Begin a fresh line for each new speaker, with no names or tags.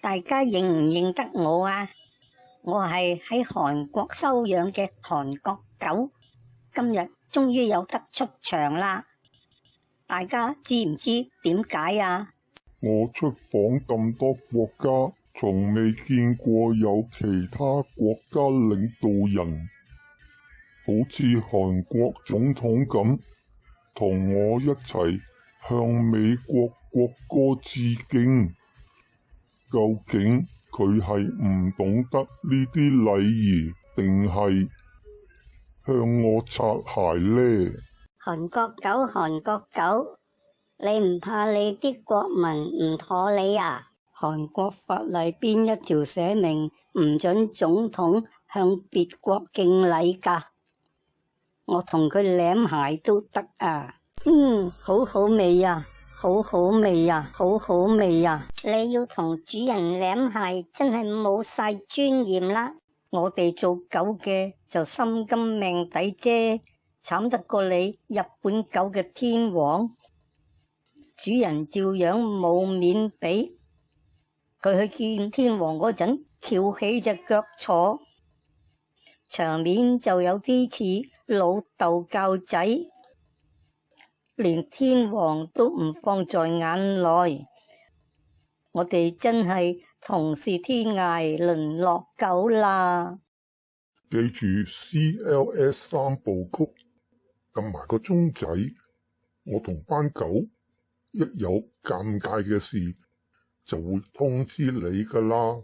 大家認唔認得我啊？我係喺韓國收養嘅韓國狗，今日終於有得出場啦！大家知唔知點解啊？
我出訪咁多國家，從未見過有其他國家領導人好似韓國總統咁，同我一齊向美國國歌致敬。究竟佢係唔懂得呢啲禮儀，定係向我擦鞋呢？
韓國狗，韓國狗，你唔怕你啲國民唔妥你啊？韓國法例邊一條寫明唔准總統向別國敬禮㗎？我同佢舐鞋都得啊！好好味啊！好好味啊！好好味啊！你要同主人舐鞋，真係冇晒尊嚴啦！我哋做狗嘅就心甘命抵啫，慘得過你日本狗嘅天皇，主人照樣冇面俾。佢去見天皇嗰陣，翹起隻腳坐，場面就有啲似老豆教仔。連天皇都唔放在眼內，我哋真係同是天涯淪落狗啦！
記住 CLS 3部曲，撳埋個鐘仔，我同班狗一有尷尬嘅事就會通知你㗎啦。